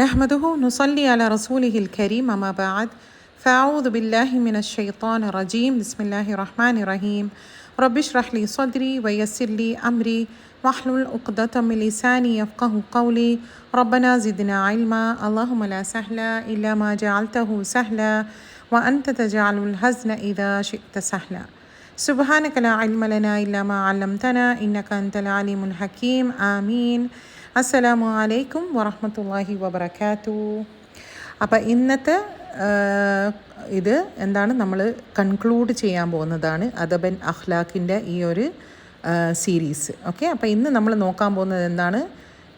نحمده نصلي على رسوله الكريم أما بعد فأعوذ بالله من الشيطان الرجيم بسم الله الرحمن الرحيم رب اشرح لي صدري ويسر لي أمري واحلل عقدة من لساني يفقه قولي ربنا زدنا علما اللهم لا سهل إلا ما جعلته سهلا وأنت تجعل الحزن إذا شئت سهلا سبحانك لا علم لنا إلا ما علمتنا إنك أنت العليم الحكيم آمين. അസ്സലാമു അലൈക്കും വറഹ്മത്തുള്ളാഹി വബറകാത്തു. അപ്പോൾ ഇന്നത്തെ ഇത് എന്താണ് നമ്മൾ കൺക്ലൂഡ് ചെയ്യാൻ പോകുന്നതാണ് അദബൻ അഖ്ലാഖിൻ്റെ ഈ ഒരു സീരീസ്. ഓക്കെ, അപ്പോൾ ഇന്ന് നമ്മൾ നോക്കാൻ പോകുന്നത് എന്താണ്,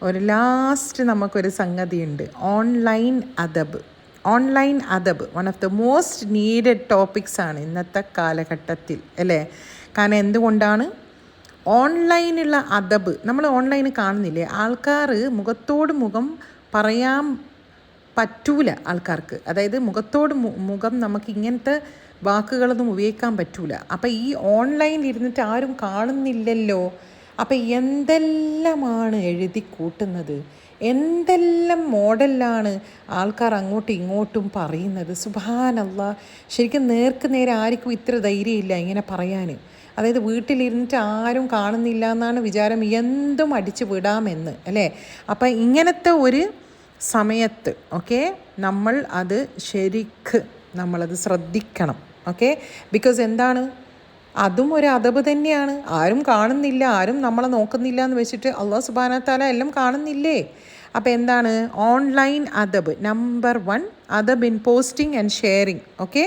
ഒരു ലാസ്റ്റ് നമുക്കൊരു സംഗതിയുണ്ട്, ഓൺലൈൻ അദബ് one of the most needed topics ആണ് ഇന്നത്തെ കാലഘട്ടത്തിൽ അല്ലേ. കാരണം എന്തുകൊണ്ടാണ് ഓൺലൈനുള്ള അദബ്, നമ്മൾ ഓൺലൈൻ കാണുന്നില്ലേ, ആൾക്കാർ മുഖത്തോട് മുഖം പറയാൻ പറ്റൂല ആൾക്കാർക്ക്, അതായത് മുഖത്തോട് മുഖം നമുക്ക് ഇങ്ങനത്തെ വാക്കുകളൊന്നും ഉപയോഗിക്കാൻ പറ്റൂല. അപ്പം ഈ ഓൺലൈനിൽ ഇരുന്നിട്ട് ആരും കാണുന്നില്ലല്ലോ, അപ്പം എന്തെല്ലാമാണ് എഴുതി കൂട്ടുന്നത്, എന്തെല്ലാം മോഡലിലാണ് ആൾക്കാർ അങ്ങോട്ടും ഇങ്ങോട്ടും പറയുന്നത്. സുബ്ഹാനല്ലാഹ്, ശരിക്കും നേർക്ക് നേരെ ആർക്കും ഇത്ര ധൈര്യമില്ല ഇങ്ങനെ പറയാൻ. അതായത് വീട്ടിലിരുന്നിട്ട് ആരും കാണുന്നില്ല എന്നാണ് വിചാരം, എന്തും അടിച്ചു വിടാമെന്ന് അല്ലേ. അപ്പം ഇങ്ങനത്തെ ഒരു സമയത്ത് ഓക്കെ നമ്മൾ അത് ശരിക്ക് നമ്മളത് ശ്രദ്ധിക്കണം. ഓക്കെ, ബിക്കോസ് എന്താണ്, അതും ഒരു അദബ് തന്നെയാണ്. ആരും കാണുന്നില്ല, ആരും നമ്മളെ നോക്കുന്നില്ല എന്ന് വെച്ചിട്ട് അല്ലാഹു സുബ്ഹാനഹു വ തആല എല്ലാം കാണുന്നില്ലേ. അപ്പോൾ എന്താണ് ഓൺലൈൻ അദബ്? നമ്പർ 1 അദബ് in posting and sharing. Okay,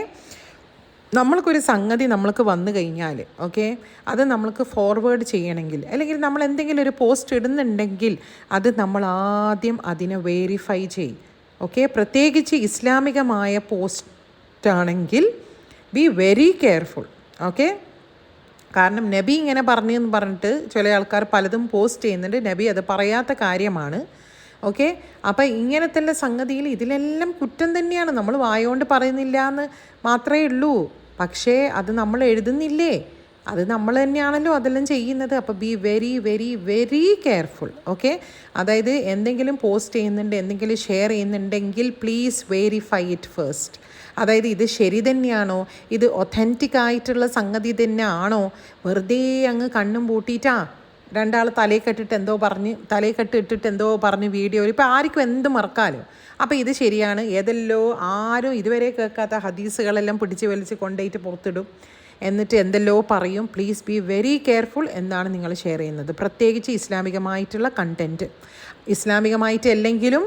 നമ്മൾക്കൊരു സംഗതി നമ്മൾക്ക് വന്നു കഴിഞ്ഞാൽ ഓക്കെ, അത് നമ്മൾക്ക് ഫോർവേഡ് ചെയ്യണമെങ്കിൽ അല്ലെങ്കിൽ നമ്മൾ എന്തെങ്കിലും ഒരു പോസ്റ്റ് ഇടുന്നുണ്ടെങ്കിൽ അത് നമ്മൾ ആദ്യം അതിനെ വെരിഫൈ ചെയ്യും. ഓക്കെ, പ്രത്യേകിച്ച് ഇസ്ലാമികമായ പോസ്റ്റാണെങ്കിൽ ബി വെരി കെയർഫുൾ. ഓക്കെ, കാരണം നബി ഇങ്ങനെ പറഞ്ഞെന്ന് പറഞ്ഞിട്ട് ചില ആൾക്കാർ പലതും പോസ്റ്റ് ചെയ്യുന്നുണ്ട്, നബി അത് പറയാത്ത കാര്യമാണ്. ഓക്കെ, അപ്പം ഇങ്ങനത്തെ സംഗതിയിൽ ഇതിലെല്ലാം കുറ്റം തന്നെയാണ്. നമ്മൾ വായോണ്ട് പറയുന്നില്ല എന്ന് മാത്രമേ ഉള്ളൂ, പക്ഷേ അത് നമ്മൾ എഴുതുന്നില്ലേ, അത് നമ്മൾ തന്നെയാണല്ലോ അതെല്ലാം ചെയ്യുന്നത്. അപ്പോൾ B very very very careful. Okay, അതായത് എന്തെങ്കിലും പോസ്റ്റ് ചെയ്യുന്നുണ്ട്, എന്തെങ്കിലും ഷെയർ ചെയ്യുന്നുണ്ടെങ്കിൽ പ്ലീസ് വെരിഫൈ ഇറ്റ് ഫസ്റ്റ്. അതായത് ഇത് ശരി തന്നെയാണോ, ഇത് ഒത്തൻറ്റിക് ആയിട്ടുള്ള സംഗതി തന്നെയാണോ, വെറുതെ അങ്ങ് കണ്ണും പൂട്ടിയിട്ടാ രണ്ടാൾ തലയിൽ കെട്ടിട്ടിട്ട് എന്തോ പറഞ്ഞ് വീഡിയോയിൽ ഇപ്പോൾ ആർക്കും എന്ത് മറക്കാലോ. അപ്പോൾ ഇത് ശരിയാണ്, ഏതെല്ലോ ആരും ഇതുവരെ കേൾക്കാത്ത ഹദീസുകളെല്ലാം പിടിച്ച് വലിച്ച് കൊണ്ടുപോയിട്ട് പുറത്തിടും, എന്നിട്ട് എന്തെല്ലോ പറയും. പ്ലീസ് ബി വെരി കെയർഫുൾ എന്നാണ് നിങ്ങൾ ഷെയർ ചെയ്യുന്നത്, പ്രത്യേകിച്ച് ഇസ്ലാമികമായിട്ടുള്ള കണ്ടൻറ്റ്. ഇസ്ലാമികമായിട്ട് അല്ലെങ്കിലും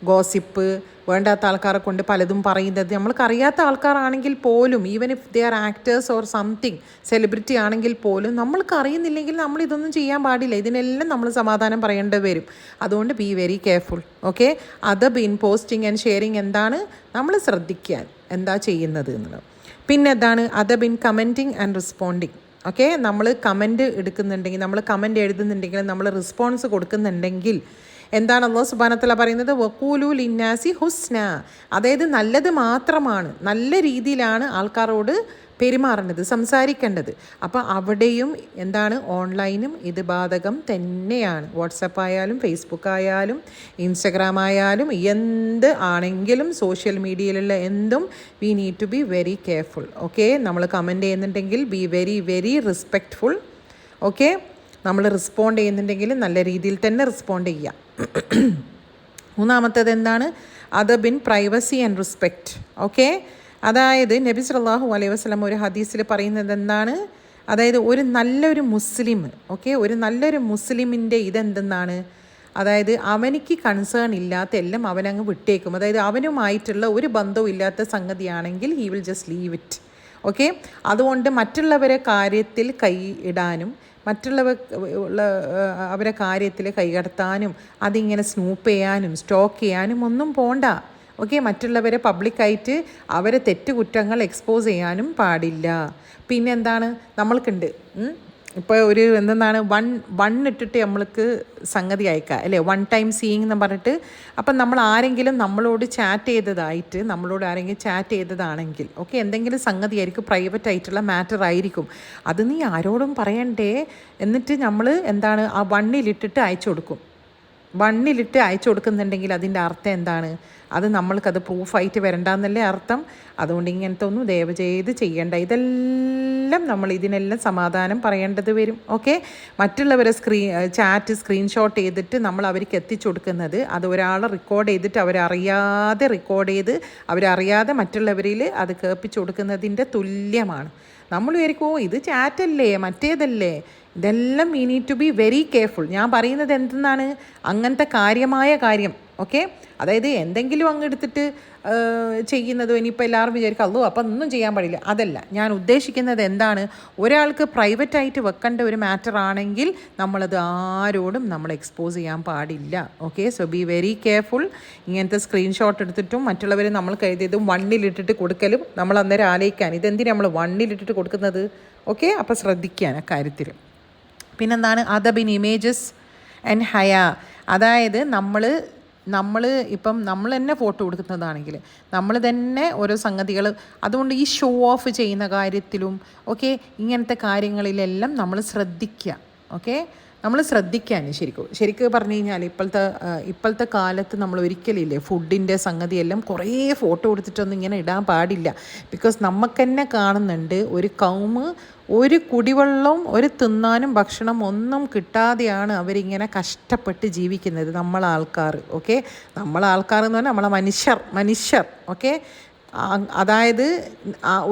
ഗോസിപ്പ്, വേണ്ടാത്ത ആൾക്കാരെ കൊണ്ട് പലതും പറയുന്നത്, നമ്മൾക്കറിയാത്ത ആൾക്കാരാണെങ്കിൽ പോലും, even if they are actors or something celebrity ആണെങ്കിൽ പോലും നമ്മൾക്ക് അറിയുന്നില്ലെങ്കിൽ നമ്മൾ ഇതൊന്നും ചെയ്യാൻ പാടില്ല. ഇതിനെല്ലാം നമ്മൾ സമാധാനം പറയേണ്ടി വരും. അതുകൊണ്ട് ബി വെരി കെയർഫുൾ. ഓക്കെ, അദബ് ഇൻ പോസ്റ്റിംഗ് ആൻഡ് ഷെയറിങ് എന്താണ് നമ്മൾ ശ്രദ്ധിക്കാൻ എന്താ ചെയ്യുന്നത് എന്നുള്ളത്. പിന്നെ എന്താണ് അദബ് in commenting and responding. Okay, നമ്മൾ കമൻറ്റ് എടുക്കുന്നുണ്ടെങ്കിൽ, നമ്മൾ കമൻറ്റ് എഴുതുന്നുണ്ടെങ്കിൽ, നമ്മൾ റെസ്പോൺസ് കൊടുക്കുന്നുണ്ടെങ്കിൽ എന്താണ് അല്ലാഹു സുബ്ഹാനഹു വ തആല പറയുന്നത്, വഖൂലു ലിന്നാസി ഹുസ്ന. അതായത് നല്ലത് മാത്രമാണ്, നല്ല രീതിയിലാണ് ആൾക്കാരോട് പെരുമാറേണ്ടത്, സംസാരിക്കേണ്ടത്. അപ്പോൾ അവിടെയും എന്താണ് ഓൺലൈനും ഇത് ബാധകം തന്നെയാണ്. വാട്സപ്പ് ആയാലും ഫേസ്ബുക്ക് ആയാലും ഇൻസ്റ്റഗ്രാം ആയാലും എന്ത് ആണെങ്കിലും സോഷ്യൽ മീഡിയയിലുള്ള എന്തും we need to be very careful. Okay, നമ്മൾ കമൻറ്റ് ചെയ്യുന്നുണ്ടെങ്കിൽ be very very respectful. Okay, നമ്മൾ റെസ്പോണ്ട് ചെയ്യുന്നുണ്ടെങ്കിൽ നല്ല രീതിയിൽ തന്നെ റെസ്പോണ്ട് ചെയ്യാം. മൂന്നാമത്തേത് എന്താണ് അദബ് in privacy and respect. Okay, അതായത് നബി സല്ലല്ലാഹു അലൈഹി വസല്ലം ഒരു ഹദീസിൽ പറയുന്നത് എന്താണ്, അതായത് ഒരു നല്ലൊരു മുസ്ലിം, ഓക്കെ, ഒരു നല്ലൊരു മുസ്ലിമിൻ്റെ ഇതെന്തെന്നാണ്, അതായത് അവനിക്ക് കൺസേൺ ഇല്ലാത്ത എല്ലാം അവനങ്ങ് വിട്ടേക്കും. അതായത് അവനുമായിട്ടുള്ള ഒരു ബന്ധവും ഇല്ലാത്ത സംഗതിയാണെങ്കിൽ he will just leave it. Okay, അതുകൊണ്ട് മറ്റുള്ളവരെ കാര്യത്തിൽ കൈ ഇടാനും അവരെ കാര്യത്തിൽ കൈകടത്താനും അതിങ്ങനെ സ്നൂപ്പ് ചെയ്യാനും സ്റ്റോക്ക് ചെയ്യാനും ഒന്നും പോണ്ട. ഓക്കെ, മറ്റുള്ളവരെ പബ്ലിക്കായിട്ട് അവരെ തെറ്റുകുറ്റങ്ങൾ എക്സ്പോസ് ചെയ്യാനും പാടില്ല. പിന്നെ എന്താണ് നമ്മൾക്കുണ്ട് ഇപ്പോൾ ഒരു എന്താണ് വൺ ഇട്ടിട്ട് നമ്മൾക്ക് സംഗതി അയക്കുക അല്ലേ, വൺ ടൈം സീയിങ് എന്ന് പറഞ്ഞിട്ട്. അപ്പം നമ്മൾ ആരെങ്കിലും നമ്മളോട് ആരെങ്കിലും ചാറ്റ് ചെയ്തതാണെങ്കിൽ ഓക്കെ, എന്തെങ്കിലും സംഗതി ആയിരിക്കും, പ്രൈവറ്റ് ആയിട്ടുള്ള മാറ്റർ ആയിരിക്കും, അത് നീ ആരോടും പറയണ്ടേ, എന്നിട്ട് നമ്മൾ എന്താണ് ആ വണ്ണിലിട്ടിട്ട് അയച്ചു കൊടുക്കും. വണ്ണിലിട്ട് അയച്ചു കൊടുക്കുന്നുണ്ടെങ്കിൽ അതിൻ്റെ അർത്ഥം എന്താണ്? അത് നമ്മൾക്കത് പ്രൂഫായിട്ട് വരണ്ടെന്നല്ലേ അർത്ഥം. അതുകൊണ്ട് ഇങ്ങനത്തെ ഒന്നും ദയവ് ചെയ്ത് ചെയ്യേണ്ട. ഇതെല്ലാം നമ്മൾ ഇതിനെല്ലാം സമാധാനം പറയേണ്ടത് വരും. ഓക്കെ, മറ്റുള്ളവരെ ചാറ്റ് സ്ക്രീൻഷോട്ട് ചെയ്തിട്ട് നമ്മൾ അവർക്ക് എത്തിച്ചു കൊടുക്കുന്നത്, അത് ഒരാൾ റെക്കോർഡ് ചെയ്തിട്ട് അവരറിയാതെ റെക്കോർഡ് ചെയ്ത് അവരറിയാതെ മറ്റുള്ളവരിൽ അത് കേൾപ്പിച്ചു കൊടുക്കുന്നതിൻ്റെ തുല്യമാണ്. നമ്മൾ വിചാരിക്കുമോ ഇത് ചാറ്റല്ലേ മറ്റേതല്ലേ? ഇതെല്ലാം we need to be very careful. ഞാൻ പറയുന്നത് എന്തെന്നാണ്, അങ്ങനത്തെ കാര്യമായ കാര്യം. ഓക്കെ, അതായത് എന്തെങ്കിലും അങ്ങ് എടുത്തിട്ട് ചെയ്യുന്നത് ഇനിയിപ്പോൾ എല്ലാവരും വിചാരിക്കും അല്ലോ അപ്പം ഒന്നും ചെയ്യാൻ പാടില്ല. അതല്ല ഞാൻ ഉദ്ദേശിക്കുന്നത്. എന്താണ്, ഒരാൾക്ക് പ്രൈവറ്റായിട്ട് വെക്കേണ്ട ഒരു മാറ്റർ ആണെങ്കിൽ നമ്മളത് ആരോടും നമ്മൾ എക്സ്പോസ് ചെയ്യാൻ പാടില്ല. Okay, so B very careful. ഇങ്ങനത്തെ സ്ക്രീൻഷോട്ട് എടുത്തിട്ടും മറ്റുള്ളവർ നമ്മൾ എഴുതിയതും വണ്ണിലിട്ടിട്ട് കൊടുക്കലും നമ്മൾ അന്നേരം ആലോചിക്കാൻ ഇതെന്തിനാണ് നമ്മൾ വണ്ണിലിട്ടിട്ട് കൊടുക്കുന്നത്. ഓക്കെ, അപ്പോൾ ശ്രദ്ധിക്കാൻ അക്കാര്യത്തിൽ. പിന്നെന്താണ്, അദബിൻ ഇമേജസ് ആൻഡ് ഹയ. അതായത് നമ്മൾ ഇപ്പം നമ്മൾ തന്നെ ഫോട്ടോ കൊടുക്കുന്നതാണെങ്കിൽ നമ്മൾ തന്നെ ഓരോ സംഗതികൾ, അതുകൊണ്ട് ഈ ഷോ ഓഫ് ചെയ്യുന്ന കാര്യത്തിലും ഓക്കെ ഇങ്ങനത്തെ കാര്യങ്ങളിലെല്ലാം നമ്മൾ ശ്രദ്ധിക്കുക. ഓക്കെ, നമ്മൾ ശ്രദ്ധിക്കാൻ ശരിക്കും പറഞ്ഞു കഴിഞ്ഞാൽ ഇപ്പോഴത്തെ കാലത്ത് നമ്മൾ ഒരിക്കലില്ലേ ഫുഡിൻ്റെ സംഗതിയെല്ലാം കുറേ ഫോട്ടോ എടുത്തിട്ടൊന്നും ഇങ്ങനെ ഇടാൻ പാടില്ല. ബിക്കോസ് നമുക്ക് തന്നെ കാണുന്നുണ്ട് ഒരു കൗമ് ഒരു കുടിവെള്ളം ഒരു തിന്നാനും ഭക്ഷണം ഒന്നും കിട്ടാതെയാണ് അവരിങ്ങനെ കഷ്ടപ്പെട്ട് ജീവിക്കുന്നത്. നമ്മളാൾക്കാർ ഓക്കെ, നമ്മളാൾക്കാർ എന്ന് പറഞ്ഞാൽ നമ്മളെ മനുഷ്യർ ഓക്കെ. അതായത്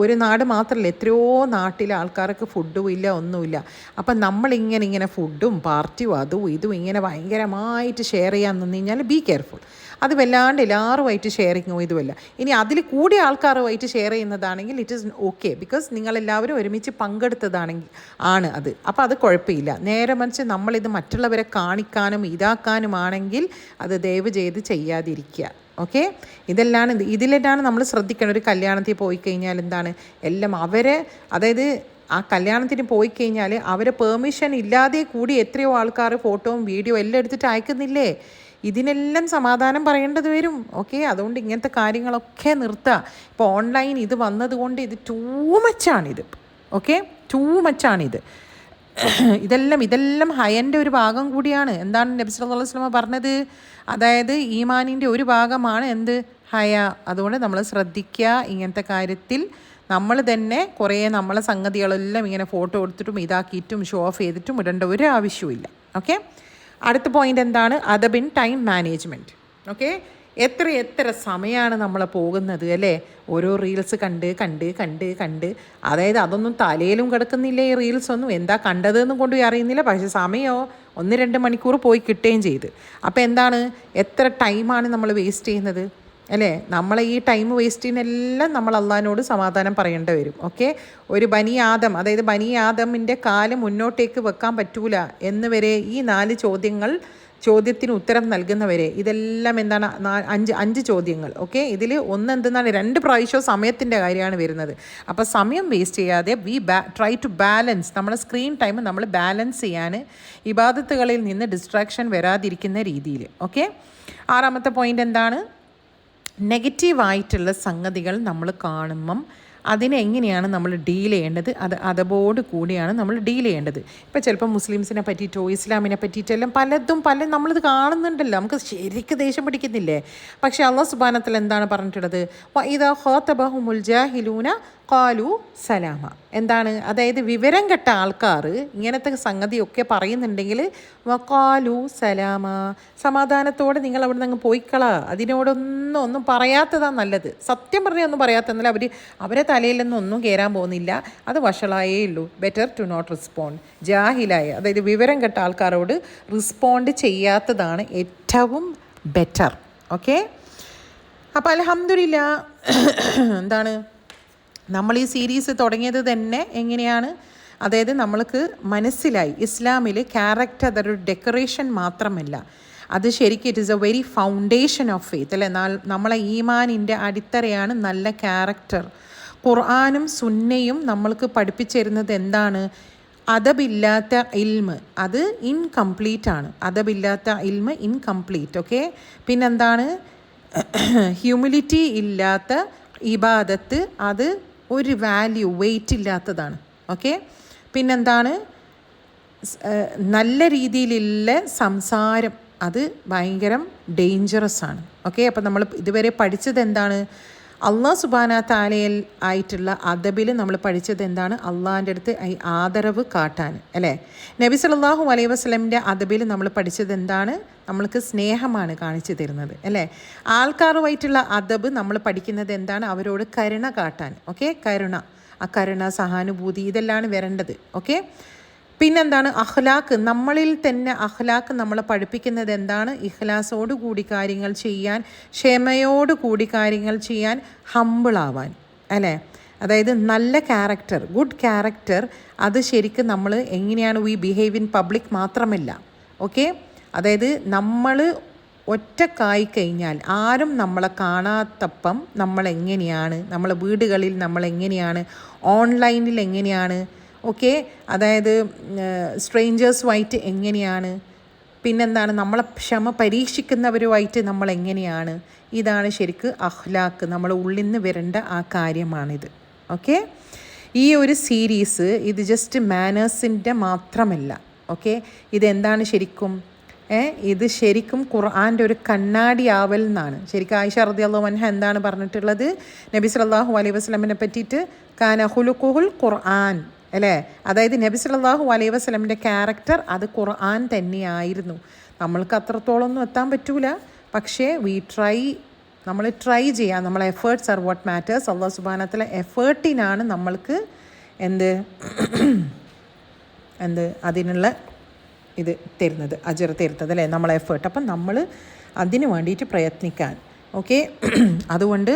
ഒരു നാട് മാത്രമല്ല, എത്രയോ നാട്ടിലെ ആൾക്കാർക്ക് ഫുഡും ഇല്ല ഒന്നുമില്ല. അപ്പം നമ്മളിങ്ങനെ ഫുഡും പാർട്ടിയും അതും ഇതും ഇങ്ങനെ ഭയങ്കരമായിട്ട് ഷെയർ ചെയ്യാൻ നിന്ന് കഴിഞ്ഞാൽ ബി കെയർഫുൾ. അത് വല്ലാണ്ട് എല്ലാവരുമായിട്ട് ഷെയറിങ്ങോ ഇതുമല്ല. ഇനി അതിൽ കൂടിയ ആൾക്കാരുമായിട്ട് ഷെയർ ചെയ്യുന്നതാണെങ്കിൽ ഇറ്റ് ഈസ് ഓക്കെ, ബിക്കോസ് നിങ്ങളെല്ലാവരും ഒരുമിച്ച് പങ്കെടുത്തതാണെങ്കിൽ ആണ് അത്. അപ്പോൾ അത് കുഴപ്പമില്ല. നേരെ മറിച്ച് നമ്മളിത് മറ്റുള്ളവരെ കാണിക്കാനും ഇതാക്കാനുമാണെങ്കിൽ അത് ദയവ് ചെയ്ത് ചെയ്യാതിരിക്കുക. ഓക്കെ, ഇതിലെല്ലാം നമ്മൾ ശ്രദ്ധിക്കണം. ഒരു കല്യാണത്തിൽ പോയി കഴിഞ്ഞാൽ എന്താണ് എല്ലാം അതായത് ആ കല്യാണത്തിന് പോയി കഴിഞ്ഞാൽ അവരെ പെർമിഷൻ ഇല്ലാതെ കൂടി എത്രയോ ആൾക്കാർ ഫോട്ടോയും വീഡിയോ എല്ലാം എടുത്തിട്ട് അയക്കുന്നില്ലേ? ഇതിനെല്ലാം സമാധാനം പറയേണ്ടത് വരും. ഓക്കെ, അതുകൊണ്ട് ഇങ്ങനത്തെ കാര്യങ്ങളൊക്കെ നിർത്തുക. ഇപ്പോൾ ഓൺലൈൻ ഇത് വന്നതുകൊണ്ട് ഇത് ടൂ മച്ചാണിത്. ഓക്കെ, ടൂ മച്ചാണിത്. ഇതെല്ലാം ഹയൻ്റെ ഒരു ഭാഗം കൂടിയാണ്. എന്താണ് നബി സല്ലല്ലാഹു അലൈഹി വസല്ലം പറഞ്ഞത്? അതായത് ഈമാനിൻ്റെ ഒരു ഭാഗമാണ് എന്ത്? ഹയ. അതുകൊണ്ട് നമ്മൾ ശ്രദ്ധിക്കുക. ഇങ്ങനത്തെ കാര്യത്തിൽ നമ്മൾ തന്നെ കുറേ നമ്മളെ സംഗതികളെല്ലാം ഇങ്ങനെ ഫോട്ടോ എടുത്തിട്ടും ഇതാക്കിയിട്ടും ഷോ ഓഫ് ചെയ്തിട്ടും ഇടേണ്ട ഒരു ആവശ്യമില്ല. ഓക്കെ, അടുത്ത പോയിൻ്റ് എന്താണ്? അദബിൻ ടൈം മാനേജ്മെൻറ്റ്. ഓക്കെ, എത്ര സമയമാണ് നമ്മൾ പോകുന്നത് അല്ലേ? ഓരോ റീൽസ് കണ്ട് അതായത് അതൊന്നും തലയിലും കിടക്കുന്നില്ല. ഈ റീൽസ് ഒന്നും എന്താ കണ്ടതെന്നും കൊണ്ട് അറിയുന്നില്ല. പക്ഷേ സമയമോ 1-2 മണിക്കൂർ പോയി കിട്ടുകയും ചെയ്ത്. അപ്പോൾ എന്താണ്, എത്ര ടൈമാണ് നമ്മൾ വേസ്റ്റ് ചെയ്യുന്നത് അല്ലേ? നമ്മളെ ഈ ടൈം വേസ്റ്റ് ചെയ്യുന്നതെല്ലാം നമ്മൾ അള്ളാഹിനോട് സമാധാനം പറയേണ്ടി വരും. ഓക്കെ, ഒരു അതായത് ബനി ആദമിൻ്റെ കാല് മുന്നോട്ടേക്ക് വെക്കാൻ പറ്റൂല എന്ന് വരെ ഈ 4 ചോദ്യത്തിന് ഉത്തരം നൽകുന്നവരെ ഇതെല്ലാം എന്താണ് 5 ചോദ്യങ്ങൾ. ഓക്കെ, ഇതിൽ എന്തെന്നാണ് 2 പ്രാവശ്യവും സമയത്തിൻ്റെ കാര്യമാണ് വരുന്നത്. അപ്പോൾ സമയം വേസ്റ്റ് ചെയ്യാതെ ട്രൈ ടു ബാലൻസ് നമ്മുടെ സ്ക്രീൻ ടൈം നമ്മൾ ബാലൻസ് ചെയ്യാൻ ഇബാദത്തുകളിൽ നിന്ന് ഡിസ്ട്രാക്ഷൻ വരാതിരിക്കുന്ന രീതിയിൽ. ഓക്കെ, 6ാമത്തെ പോയിൻ്റ് എന്താണ്? നെഗറ്റീവായിട്ടുള്ള സംഗതികൾ നമ്മൾ കാണുമ്പം അതിനെ എങ്ങനെയാണ് നമ്മൾ ഡീൽ ചെയ്യേണ്ടത്? അതോട് കൂടിയാണ് നമ്മൾ ഡീൽ ചെയ്യേണ്ടത്. ഇപ്പോൾ ചിലപ്പോൾ മുസ്ലിംസിനെ പറ്റിയിട്ടോ ഇസ്ലാമിനെ പറ്റിയിട്ടെല്ലാം പലതും നമ്മളിത് കാണുന്നുണ്ടല്ലോ, നമുക്ക് ശരിക്കും ദേഷ്യം പിടിക്കുന്നില്ലേ? പക്ഷേ അല്ലാഹു സുബ്ഹാനഹു വ തആല എന്താണ് പറഞ്ഞിട്ടുള്ളത്? വഇദാ ഖാതബഹുമുൽ ജാഹിലൂന ഖാലു സലാമ. എന്താണ്, അതായത് വിവരം കെട്ട ആൾക്കാർ ഇങ്ങനത്തെ സംഗതിയൊക്കെ പറയുന്നുണ്ടെങ്കിൽ വഖാലു സലാമ, സമാധാനത്തോടെ നിങ്ങൾ അവിടെ നിന്ന് അങ്ങ് പോയിക്കളാ. അതിനോടൊന്നും പറയാത്തതാണ് നല്ലത്. സത്യം പറഞ്ഞാൽ ഒന്നും പറയാത്തതല്ല. അവരെ തലയിലൊന്നും ഒന്നും കയറാൻ പോകുന്നില്ല. അത് വഷളായേ ഉള്ളൂ. Better to not respond. ജാഹിലായ അതായത് വിവരം കെട്ട ആൾക്കാരോട് റെസ്പോണ്ട് ചെയ്യാത്തതാണ് ഏറ്റവും ബെറ്റർ. ഓക്കെ, അപ്പോൾ അൽഹംദുലില്ലാ എന്താണ് നമ്മൾ ഈ സീരീസ് തുടങ്ങിയത് തന്നെ എങ്ങനെയാണ്? അതായത് നമ്മൾക്ക് മനസ്സിലായി ഇസ്ലാമിൽ ക്യാരക്ടർ അതൊരു ഡെക്കറേഷൻ മാത്രമല്ല, അത് ശരിക്കും it is A very foundation of faith അല്ലേ? നമ്മളെ ഈമാനിൻ്റെ അടിത്തറയാണ് നല്ല ക്യാരക്ടർ. ഖുർആനും സുന്നയും നമ്മൾക്ക് പഠിപ്പിച്ചു തരുന്നത് എന്താണ്? അദബില്ലാത്ത ഇൽമ് അത് ഇൻകംപ്ലീറ്റ് ആണ്. അദബില്ലാത്ത ഇൽമ് ഇൻകംപ്ലീറ്റ്. ഓക്കെ, പിന്നെന്താണ്? ഹ്യൂമിലിറ്റി ഇല്ലാത്ത ഇബാദത്ത് അത് ഒരു വെയിറ്റ് ഇല്ലാത്തതാണ്. ഓക്കെ, പിന്നെന്താണ്? നല്ല രീതിയിലുള്ള സംസാരം അത് ഭയങ്കര ഡേഞ്ചറസ് ആണ്. ഓക്കെ, അപ്പോൾ നമ്മൾ ഇതുവരെ പഠിച്ചത് എന്താണ്? അള്ളാഹ് സുബ്ഹാനഹു വ തആലയിൽ ആയിട്ടുള്ള അദബിൽ നമ്മൾ പഠിച്ചത് എന്താണ്? അള്ളാഹിൻ്റെ അടുത്ത് ആദരവ് കാട്ടാൻ, അല്ലേ? നബി സല്ലല്ലാഹു അലൈഹി വസല്ലമിൻ്റെ അദബിൽ നമ്മൾ പഠിച്ചത് എന്താണ്? നമ്മൾക്ക് സ്നേഹമാണ് കാണിച്ചു തരുന്നത്, അല്ലേ? ആൾക്കാരുമായിട്ടുള്ള അദബ് നമ്മൾ പഠിക്കുന്നത് എന്താണ്? അവരോട് കരുണ കാട്ടാൻ. ഓക്കെ, കരുണ, ആ കരുണ, സഹാനുഭൂതി, ഇതെല്ലാം വരേണ്ടത്. ഓക്കെ, പിന്നെന്താണ്? അഖ്ലാഖ്. നമ്മളിൽ തന്നെ അഖ്ലാഖ് നമ്മളെ പഠിപ്പിക്കുന്നത് എന്താണ്? ഇഖ്ലാസോട് കൂടി കാര്യങ്ങൾ ചെയ്യാൻ, ക്ഷമയോട് കാര്യങ്ങൾ ചെയ്യാൻ, ഹമ്പിളാവാൻ, അല്ലേ? അതായത് നല്ല ക്യാരക്ടർ, ഗുഡ് ക്യാരക്ടർ, അത് ശരിക്കും നമ്മൾ എങ്ങനെയാണ് വി ബിഹേവ് ഇൻ പബ്ലിക് മാത്രമല്ല. ഓക്കെ, അതായത് നമ്മൾ ഒറ്റക്കായി കഴിഞ്ഞാൽ, ആരും നമ്മളെ കാണാത്തപ്പം നമ്മളെങ്ങനെയാണ്, നമ്മളെ വീടുകളിൽ നമ്മളെങ്ങനെയാണ്, ഓൺലൈനിൽ എങ്ങനെയാണ്, ഓക്കെ, അതായത് സ്ട്രേഞ്ചേഴ്സുമായിട്ട് എങ്ങനെയാണ്, പിന്നെന്താണ് നമ്മളെ ക്ഷമ പരീക്ഷിക്കുന്നവരുമായിട്ട് നമ്മളെങ്ങനെയാണ്, ഇതാണ് ശരിക്ക് അഖ്ലാഖ്, നമ്മളെ ഉള്ളിൽ നിന്ന് വരേണ്ട ആ കാര്യമാണിത്. ഓക്കെ, ഈ ഒരു സീരീസ് ഇത് ജസ്റ്റ് മാനേഴ്സിൻ്റെ മാത്രമല്ല. ഓക്കെ, ഇതെന്താണ് ശരിക്കും? ഇത് ശരിക്കും ഖുർആൻ്റെ ഒരു കണ്ണാടി ആവൽ എന്നാണ്. ശരിക്കും ആയിഷ റളിയല്ലാഹു അൻഹ എന്താണ് പറഞ്ഞിട്ടുള്ളത്? നബി സല്ലല്ലാഹു അലൈഹി വസല്ലമിനെ പറ്റിയിട്ട് കാന ഖുലുഖുൽ ഖുർആൻ, അല്ലേ? അതായത് നബി സല്ലല്ലാഹു അലൈഹി വസല്ലമിൻ്റെ ക്യാരക്ടർ അത് ഖുർആൻ തന്നെയായിരുന്നു. നമ്മൾക്ക് അത്രത്തോളമൊന്നും എത്താൻ പറ്റൂല, പക്ഷേ നമ്മൾ ട്രൈ ചെയ്യാം. നമ്മളെ എഫേർട്ട്സ് ആർ വാട്ട് മാറ്റേഴ്സ്. അല്ലാഹു സുബ്ഹാനഹു വ തആല എഫേർട്ടിനാണ് നമ്മൾക്ക് അതിനുള്ള ഇത് തരുന്നത്, അജർ തരുന്നത്, അല്ലേ? നമ്മളെ എഫേർട്ട്. അപ്പം നമ്മൾ അതിന് വേണ്ടിയിട്ട് പ്രയത്നിക്കാൻ. ഓക്കെ, അതുകൊണ്ട്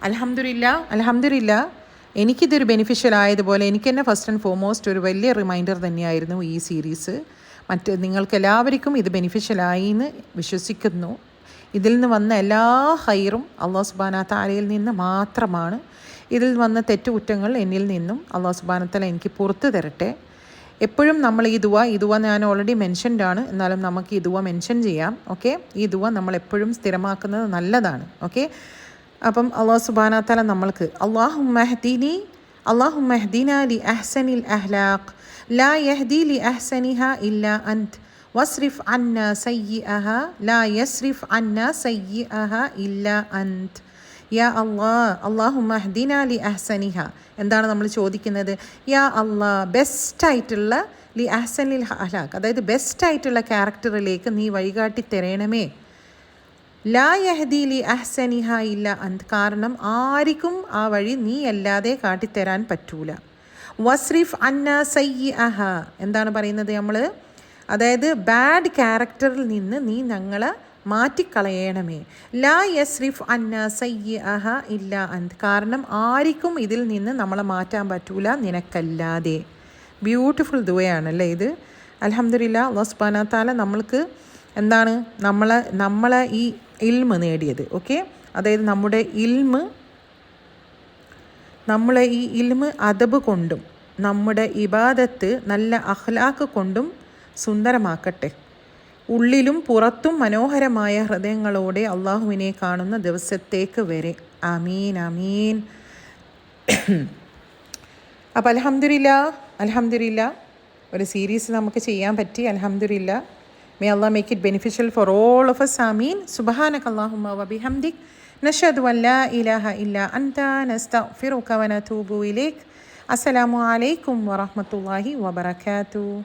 അൽഹംദുലില്ലാ എനിക്കിതൊരു ബെനിഫിഷ്യൽ ആയതുപോലെ എനിക്ക് തന്നെ ഫസ്റ്റ് ആൻഡ് ഫോർമോസ്റ്റ് ഒരു വലിയ റിമൈൻഡർ തന്നെയായിരുന്നു ഈ സീരീസ്. നിങ്ങൾക്കെല്ലാവർക്കും ഇത് ബെനിഫിഷ്യലായി എന്ന് വിശ്വസിക്കുന്നു. ഇതിൽ നിന്ന് വന്ന എല്ലാ ഹൈറും അല്ലാഹു സുബ്ഹാനഹു വ തആലയിൽ നിന്ന് മാത്രമാണ്. ഇതിൽ വന്ന തെറ്റുകുറ്റങ്ങൾ എന്നിൽ നിന്നും അല്ലാഹു സുബ്ഹാനഹു വ തആല എനിക്ക് പുറത്തു തരട്ടെ. എപ്പോഴും നമ്മൾ ഈ ദുവ ഞാൻ ഓൾറെഡി മെൻഷൻഡ് ആണ്, എന്നാലും നമുക്ക് ഈ ദുവ മെൻഷൻ ചെയ്യാം. ഓക്കെ, ഈ ദുവ നമ്മൾ എപ്പോഴും സ്ഥിരമാക്കുന്നത് നല്ലതാണ്. ഓക്കെ, അപ്പം അല്ലാഹു സുബ്ഹാനഹു വ തആല നമ്മൾക്ക് അല്ലാഹുമ്മ ഹ്ദിനാ ലി അഹ്സനിൽ അഹ്ലാഖ് ലാ യഹ്ദി ലി അഹ്സനിഹാ ഇല്ലാ അൻത് വസ്രിഫ് അന്നാ സയ്യിഅഹാ ലാ യസ്രിഫ് അന്നാ സയ്യിഅഹാ ഇല്ലാ അൻത് യാ അല്ലാഹുമ്മ ഹ്ദിനാ ലി അഹ്സനിഹ. എന്താണ് നമ്മൾ ചോദിക്കുന്നത്? യാ അല്ലാഹ്, ബെസ്റ്റായിട്ടുള്ള ലി അഹ്സനിൽ അഹ്ലാഖ്, അതായത് ബെസ്റ്റായിട്ടുള്ള ക്യാരക്ടറിലേക്ക് നീ വഴികാട്ടി തരണമേ. ലാ യഹ്ദി ലി അഹ്സനിഹ ഇല്ല അന്ത്, കാരണം ആർക്കും ആ വഴി നീ അല്ലാതെ കാട്ടിത്തരാൻ പറ്റൂല. വസ്രിഫ് അന്ന സയ്യിഅഹ, എന്താണ് പറയുന്നത് നമ്മൾ? അതായത് ബാഡ് ക്യാരക്ടറിൽ നിന്ന് നീ ഞങ്ങളെ മാറ്റിക്കളയണമേ. ലാ യസ്രിഫ് അന്ന സയ്യിഅഹ ഇല്ല അന്ത്, കാരണം ആർക്കും ഇതിൽ നിന്ന് നമ്മളെ മാറ്റാൻ പറ്റൂല നിനക്കല്ലാതെ. ബ്യൂട്ടിഫുൾ ദുആയാണല്ലേ ഇത്. അൽഹംദുലില്ലാ, അല്ലാഹു സുബ്ഹാനഹു വ തആല നമ്മൾക്ക് എന്താണ് നമ്മളെ ഈ ഇൽമ് നേടിയത്. ഓക്കെ, അതായത് നമ്മളെ ഈ ഇൽമ് അദബ് കൊണ്ടും നമ്മുടെ ഇബാദത്ത് നല്ല അഖ്ലാഖ് കൊണ്ടും സുന്ദരമാക്കട്ടെ. ഉള്ളിലും പുറത്തും മനോഹരമായ ഹൃദയങ്ങളോടെ അള്ളാഹുവിനെ കാണുന്ന ദിവസത്തേക്ക് വരെ. ആമീൻ ആമീൻ. അപ്പോൾ അൽഹംദുലില്ലാ ഒരു സീരീസ് നമുക്ക് ചെയ്യാൻ പറ്റി. അൽഹംദുലില്ലാ. May Allah make it beneficial for all of us. Ameen. Subhanakallahumma wa bihamdik. Nashhadu an la ilaha illa anta nastaghfiruka wa natubu ilayk. Assalamu alaikum wa rahmatullahi wa barakatuh.